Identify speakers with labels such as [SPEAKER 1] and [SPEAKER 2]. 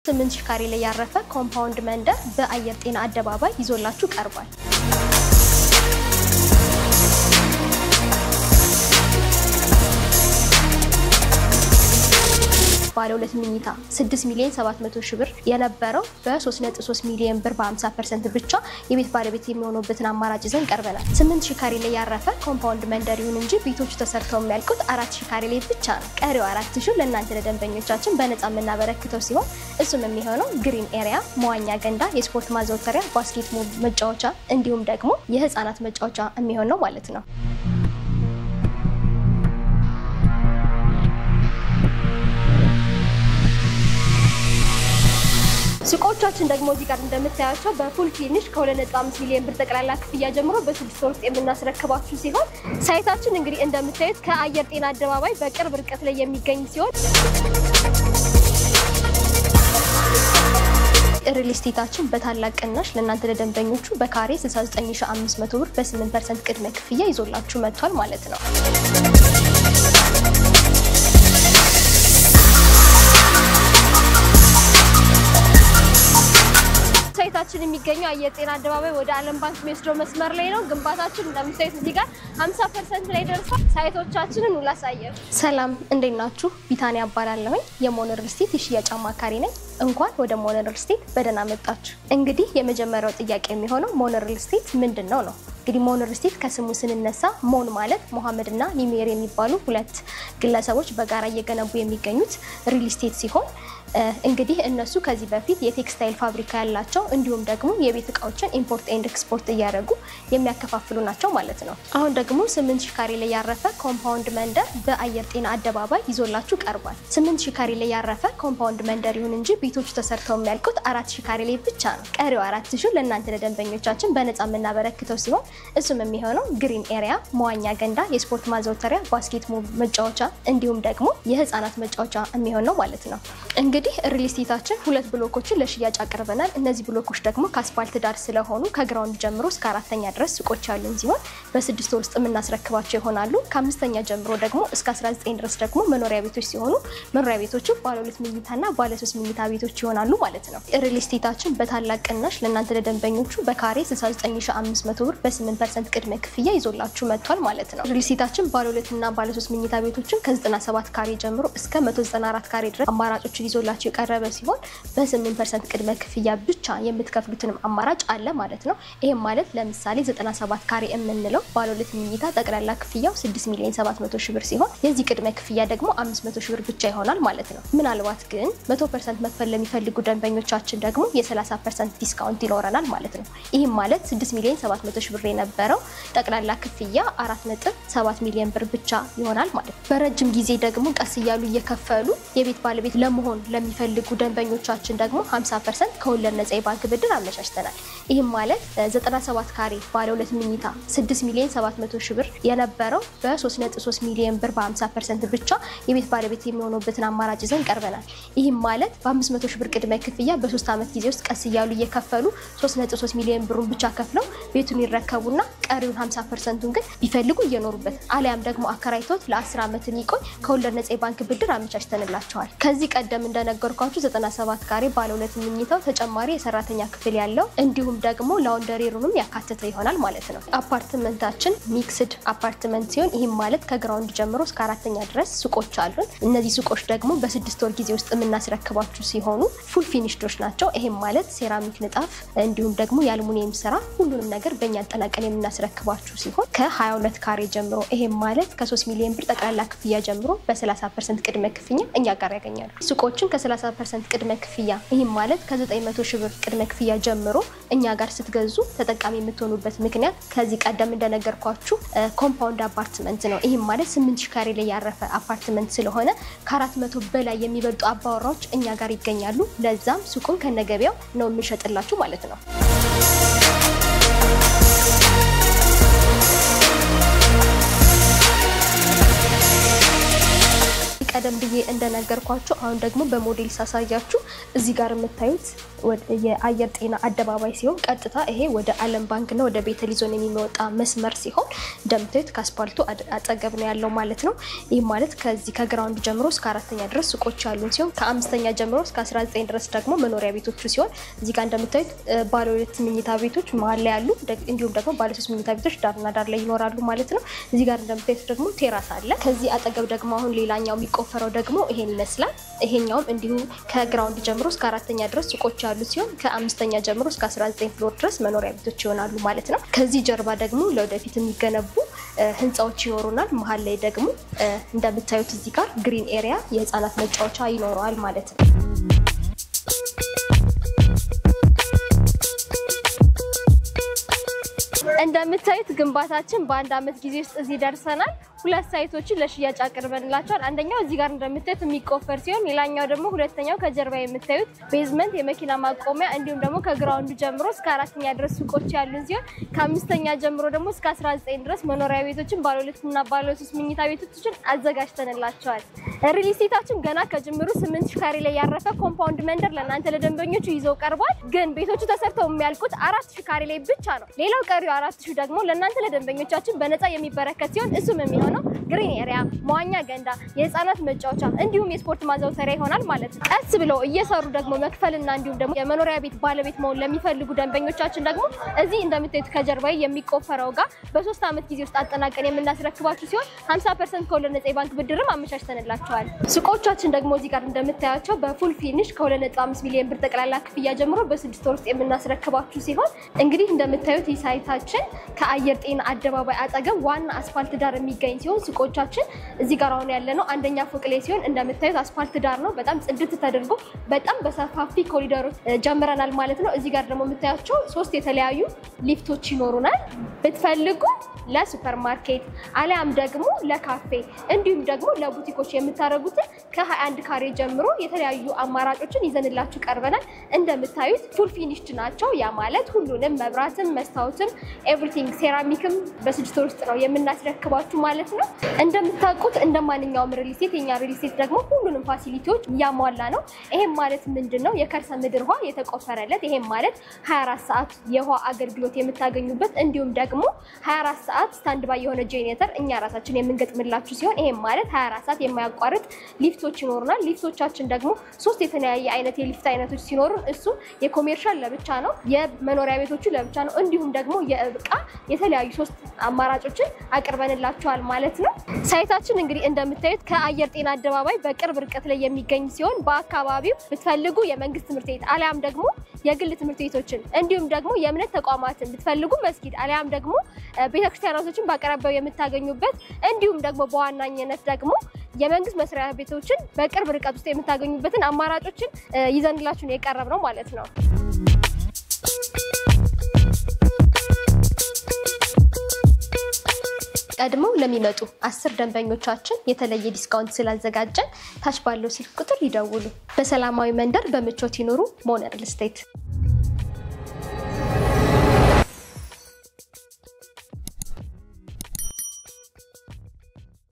[SPEAKER 1] 8 ካሬ ላይ ያረፈ ኮምፓውንድ መንደር በአየር ጤና አደባባይ ይዞላችሁ ቀርቧል። ባለ 2 መኝታ 6 ሚሊዮን 700 ሺህ ብር የነበረው በ3.3 ሚሊዮን ብር በ50% ብቻ የቤት ባለቤት የሚሆኑበትን አማራጭ ይዘን ቀርበናል። 8000 ካሬ ላይ ያረፈ ኮምፓውንድ መንደር ይሁን እንጂ ቤቶቹ ተሰርተው የሚያልቁት 4000 ካሬ ላይ ብቻ ነው። ቀሪው 4000 ለእናንተ ለደንበኞቻችን በነፃ የምናበረክተው ሲሆን እሱም የሚሆነው ግሪን ኤሪያ፣ መዋኛ ገንዳ፣ የስፖርት ማዘውተሪያ፣ ባስኬትቦል መጫወቻ እንዲሁም ደግሞ የህፃናት መጫወቻ የሚሆን ነው ማለት ነው። ሱቆቻችን ደግሞ እዚህ ጋር እንደምታያቸው በፉል ፊኒሽ ከ2.5 ሚሊዮን ብር ጠቅላላ ክፍያ ጀምሮ በ6 ወር ውስጥ የምናስረክባችሁ ሲሆን ሳይታችን እንግዲህ እንደምታዩት ከአየር ጤና አደባባይ በቅርብ ርቀት ላይ የሚገኝ ሲሆን ሪል ስቴታችን በታላቅ ቅናሽ ለእናንተ ለደንበኞቹ በካሬ 69500 ብር በ8% ቅድመ ክፍያ ይዞላችሁ መጥቷል ማለት ነው። ሳይታችን የሚገኘው አየር ጤና አደባባይ ወደ ዓለም ባንክ የሚወስደው መስመር ላይ ነው። ግንባታችን እንደምታዩት እዚህ ጋር 50% ላይ ደርሷል። ሳይቶቻችንን ላሳያችሁ። ሰላም እንዴት ናችሁ? ቢታኒያ እባላለሁ። የሞኖ ሪል ስቴት የሽያጭ አማካሪ ነኝ። እንኳን ወደ ሞኖ ሪል ስቴት በደህና መጣችሁ። እንግዲህ የመጀመሪያው ጥያቄ የሚሆነው ሞኖ ሪል ስቴት ምንድነው ነው? እንግዲህ ሞኖ ሪል ስቴት ከስሙ ስንነሳ ሞን ማለት መሐመድ እና ኒሜር የሚባሉ ሁለት ግለሰቦች በጋራ እየገነቡ የሚገኙት ሪል ስቴት ሲሆን እንግዲህ እነሱ ከዚህ በፊት የቴክስታይል ፋብሪካ ያላቸው እንዲሁም ደግሞ የቤት እቃዎችን ኢምፖርት ኤንድ ኤክስፖርት እያደረጉ የሚያከፋፍሉ ናቸው ማለት ነው። አሁን ደግሞ 8000 ካሬ ላይ ያረፈ ኮምፓውንድ መንደር በአየር ጤና አደባባይ ይዞላችሁ ቀርቧል። 8000 ካሬ ላይ ያረፈ ኮምፓውንድ መንደር ይሁን እንጂ ቤቶቹ ተሰርተው የሚያልቁት 4000 ካሬ ላይ ብቻ ነው። ቀሪው 4000 ለእናንተ ለደንበኞቻችን በነፃ የምናበረክተው ሲሆን እሱም የሚሆነው ግሪን ኤሪያ፣ መዋኛ ገንዳ፣ የስፖርት ማዘውተሪያ፣ ባስኬትቦል መጫወቻ እንዲሁም ደግሞ የህፃናት መጫወቻ የሚሆን ነው ማለት ነው። እንግዲህ ሪል ስቴታችን ሁለት ብሎኮችን ለሽያጭ አቀርበናል። እነዚህ ብሎኮች ደግሞ ከአስፋልት ዳር ስለሆኑ ከግራውንድ ጀምሮ እስከ 4ኛ ድረስ ሱቆች ያሉን ሲሆን በ6 ወር ውስጥ የምናስረክባቸው ይሆናሉ። ከ5ኛ ጀምሮ ደግሞ እስከ 19 ድረስ ደግሞ መኖሪያ ቤቶች ሲሆኑ መኖሪያ ቤቶቹ ባለ 2 መኝታና ባለ 3 መኝታ ቤቶች ይሆናሉ ማለት ነው። ሪል ስቴታችን በታላቅ ቅናሽ ለእናንተ ለደንበኞቹ በካሬ 69500 ብር በ8% ቅድመ ክፍያ ይዞላችሁ መጥቷል ማለት ነው። ሪል ስቴታችን ባለ 2 እና ባለ 3 መኝታ ቤቶችን ከ97 ካሬ ጀምሮ እስከ 194 ካሬ ድረስ አማራጮችን ይዞላችሁ የቀረበ ሲሆን በ8% ቅድመ ክፍያ ብቻ የምትከፍሉትንም አማራጭ አለ ማለት ነው። ይሄም ማለት ለምሳሌ 97 ካሬ የምንለው ባለ 2 መኝታ ጠቅላላ ክፍያው 6 ሚሊዮን 700 ሺህ ብር ሲሆን የዚህ ቅድመ ክፍያ ደግሞ 500 ሺህ ብር ብቻ ይሆናል ማለት ነው። ምናልባት ግን 100% መክፈል ለሚፈልጉ ደንበኞቻችን ደግሞ የ30% ዲስካውንት ይኖረናል ማለት ነው። ይሄም ማለት 6 ሚሊዮን 700 ሺህ ብር የነበረው ጠቅላላ ክፍያ 4.7 ሚሊዮን ብር ብቻ ይሆናል ማለት ነው። በረጅም ጊዜ ደግሞ ቀስ እያሉ እየከፈሉ የቤት ባለቤት ለመሆን ለሚፈልጉ ደንበኞቻችን ደግሞ 50% ከወለድ ነፃ የባንክ ብድር አመቻችተናል። ይሄም ማለት 97 ካሬ ባለ 2 መኝታ 6 ሚሊዮን 700 ሺህ ብር የነበረው በ3.3 ሚሊዮን ብር በ50% ብቻ የቤት ባለቤት የሚሆኑበትን አማራጭ ይዘን ቀርበናል። ይሄም ማለት በ500 ሺህ ብር ቅድመ ክፍያ በ3 ዓመት ጊዜ ውስጥ ቀስ እያሉ እየከፈሉ 3.3 ሚሊዮን ብሩን ብቻ ከፍለው ቤቱን ይረከቡና ቀሪውን 50%ን ግን ቢፈልጉ እየኖሩበት አሊያም ደግሞ አከራይቶት ለ10 ዓመት ሊቆይ ከወለድ ነፃ የባንክ ብድር አመቻችተንላቸዋል። ከዚህ ቀደም እንደነገርኳችሁ 97 ካሬ ባለ 2 መኝታው ተጨማሪ የሰራተኛ ክፍል ያለው እንዲሁም ደግሞ ላውንደሪ ሩምም ያካተተ ይሆናል ማለት ነው። አፓርትመንታችን ሚክስድ አፓርትመንት ሲሆን ይሄም ማለት ከግራውንድ ጀምሮ እስከ 4ኛ ድረስ ሱቆች አሉን። እነዚህ ሱቆች ደግሞ በ6 ወር ጊዜ ውስጥ የምናስረክባችሁ ሲሆኑ ፉል ፊኒሽዶች ናቸው። ይሄም ማለት ሴራሚክ ንጣፍ እንዲሁም ደግሞ የአልሙኒየም ስራ ሁሉንም ነገር በእኛ አጠናቀን የምናስረክባችሁ ሲሆን ከ22 ካሬ ጀምሮ ይሄም ማለት ከ3 ሚሊዮን ብር ጠቅላላ ክፍያ ጀምሮ በ30% ቅድመ ክፍያ እኛ ጋር ያገኛሉ። ሱቆችን ከ30% ቅድመ ክፍያ ይሄም ማለት ከ900 ሺህ ብር ቅድመ ክፍያ ጀምሮ እኛ ጋር ስትገዙ ተጠቃሚ የምትሆኑበት ምክንያት ከዚህ ቀደም እንደነገርኳችሁ ኮምፓውንድ አፓርትመንት ነው። ይሄም ማለት 8000 ካሬ ላይ ያረፈ አፓርትመንት ስለሆነ ከ400 በላይ የሚበልጡ አባወራዎች እኛ ጋር ይገኛሉ። ለዛም ሱቁን ከነገበያው ነው የምንሸጥላችሁ ማለት ነው። ቀደም ብዬ እንደነገርኳችሁ አሁን ደግሞ በሞዴል ሳሳያችሁ እዚህ ጋር የምታዩት የአየር ጤና አደባባይ ሲሆን ቀጥታ ይሄ ወደ ዓለም ባንክ ነው ወደ ቤተልዞን የሚወጣ መስመር ሲሆን እንደምታዩት ከአስፓልቱ አጠገብ ነው ያለው ማለት ነው። ይህ ማለት ከዚህ ከግራውንድ ጀምሮ እስከ 4ኛ ድረስ ሱቆች ያሉን ሲሆን ከ5ኛ ጀምሮ እስከ 19 ድረስ ደግሞ መኖሪያ ቤቶች ሲሆን እዚህ ጋር እንደምታዩት ባለ 2 መኝታ ቤቶች መሃል ላይ ያሉ እንዲሁም ደግሞ ባለ 3 መኝታ ቤቶች ዳርና ዳር ላይ ይኖራሉ ማለት ነው። እዚህ ጋር እንደምታዩት ደግሞ ቴራስ አለ። ከዚህ አጠገብ ደግሞ አሁን ሌላኛው የሚቆፈረው ደግሞ ይሄን ይመስላል። ይሄኛውም እንዲሁ ከግራውንድ ጀምሮ እስከ 4ኛ ድረስ ሱቆች ያሉ ሲሆን ከ5ኛ ጀምሮ እስከ 19 ፍሎር ድረስ መኖሪያ ቤቶች ይሆናሉ ማለት ነው። ከዚህ ጀርባ ደግሞ ለወደፊት የሚገነቡ ህንጻዎች ይኖሩናል። መሃል ላይ ደግሞ እንደምታዩት እዚህ ጋር ግሪን ኤሪያ የህፃናት መጫወቻ ይኖራል ማለት ነው። እንደምታዩት ግንባታችን በአንድ አመት ጊዜ ውስጥ እዚህ ደርሰናል። ሁለት ሳይቶችን ለሽያጭ አቅርበንላችኋል። አንደኛው እዚህ ጋር እንደምታዩት የሚቆፈር ሲሆን ሌላኛው ደግሞ ሁለተኛው ከጀርባ የምታዩት ቤዝመንት የመኪና ማቆሚያ እንዲሁም ደግሞ ከግራውንድ ጀምሮ እስከ 4ኛ ድረስ ሱቆች ያሉን ሲሆን ከ5ኛ ጀምሮ ደግሞ እስከ 19 ድረስ መኖሪያ ቤቶችን ባለ 2 እና ባለ 3 መኝታ ቤቶችን አዘጋጅተንላችኋል። ሪል ስቴታችን ገና ከጅምሩ 8 ካሬ ላይ ያረፈ ኮምፓውንድ መንደር ለእናንተ ለደንበኞቹ ይዘው ቀርቧል። ግን ቤቶቹ ተሰርተው የሚያልቁት 4 ካሬ ላይ ብቻ ነው። ሌላው ቀሪው 4 ደግሞ ለእናንተ ለደንበኞቻችን በነፃ የሚበረከት ሲሆን እሱም የሚሆነው ግሪን ኤሪያ መዋኛ ገንዳ የህፃናት መጫወቻ እንዲሁም የስፖርት ማዘውተሪያ ይሆናል ማለት ነው። ቀስ ብለው እየሰሩ ደግሞ መክፈልና እንዲሁም ደግሞ የመኖሪያ ቤት ባለቤት መሆን ለሚፈልጉ ደንበኞቻችን ደግሞ እዚህ እንደምታዩት ከጀርባዬ የሚቆፈረው ጋር በ3 አመት ጊዜ ውስጥ አጠናቀን የምናስረክባችሁ ሲሆን 50% ከወለድ ነፃ የባንክ ብድርም አመቻችተንላችኋል። ሱቆቻችን ደግሞ እዚህ ጋር እንደምታያቸው በፉል ፊኒሽ ከ2.5 ሚሊዮን ብር ጠቅላላ ክፍያ ጀምሮ በ6 ወር ውስጥ የምናስረክባችሁ ሲሆን እንግዲህ እንደምታዩት ይህ ሳይታችን ከአየር ጤና አደባባይ አጠገብ ዋና አስፋልት ዳር የሚገኝ ሲሆን ሱቆቻችን እዚህ ጋር አሁን ያለነው አንደኛ ፎቅ ላይ ሲሆን እንደምታዩት አስፋልት ዳር ነው። በጣም ጽድት ተደርጎ በጣም በሰፋፊ ኮሪደሮች ጀምረናል ማለት ነው። እዚህ ጋር ደግሞ የምታያቸው 3 የተለያዩ ሊፍቶች ይኖሩናል። ብትፈልጉ ለሱፐር ማርኬት አሊያም ደግሞ ለካፌ እንዲሁም ደግሞ ለቡቲኮች የምታረጉት ከ21 ካሬ ጀምሮ የተለያዩ አማራጮችን ይዘንላችሁ ቀርበናል። እንደምታዩት ፉል ፊኒሽድ ናቸው። ያ ማለት ሁሉንም መብራትም መስታወትም ኤቭሪቲንግ ሴራሚክም በ6 ወር ውስጥ ነው የምናስረክባችሁ ማለት ነው። እንደምታውቁት እንደማንኛውም ሪል ስቴት የኛ ሪል ስቴት ደግሞ ሁሉንም ፋሲሊቲዎች ያሟላ ነው። ይሄም ማለት ምንድነው የከርሰ ምድር ውሃ የተቆፈረለት ይሄም ማለት 24 ሰዓት የውሃ አገልግሎት የምታገኙበት እንዲሁም ደግሞ 24 ሰዓት ስታንድ ባይ የሆነ ጄኔሬተር እኛ ራሳችን የምንገጥምላችሁ ሲሆን ይሄም ማለት 24 ሰዓት የማያቋርጥ ሊፍቶች ይኖሩናል። ሊፍቶቻችን ደግሞ 3 የተለያየ አይነት የሊፍት አይነቶች ሲኖሩ እሱ የኮሜርሻል ለብቻ ነው፣ የመኖሪያ ቤቶቹ ለብቻ ነው እንዲሁም ደግሞ የእቃ የተለያዩ 3 አማራጮችን አቅርበንላችኋል ማለት ነው። ሳይታችን እንግዲህ እንደምታዩት ከአየር ጤና አደባባይ በቅርብ ርቀት ላይ የሚገኝ ሲሆን በአካባቢው ብትፈልጉ የመንግስት ትምህርት ቤት አሊያም ደግሞ የግል ትምህርት ቤቶችን እንዲሁም ደግሞ የእምነት ተቋማትን ብትፈልጉ መስጊድ አሊያም ደግሞ ቤተክርስቲያናቶችን በአቅራቢያው የምታገኙበት እንዲሁም ደግሞ በዋናኝነት ደግሞ የመንግስት መስሪያ ቤቶችን በቅርብ ርቀት ውስጥ የምታገኙበትን አማራጮችን ይዘንላችሁ ነው የቀረብነው ማለት ነው። ቀድሞ ለሚመጡ 10 ደንበኞቻችን የተለየ ዲስካውንት ስላዘጋጀን ታች ባለው ስልክ ቁጥር ይደውሉ። በሰላማዊ መንደር በምቾት ይኖሩ። ሞነር ሪል ስቴት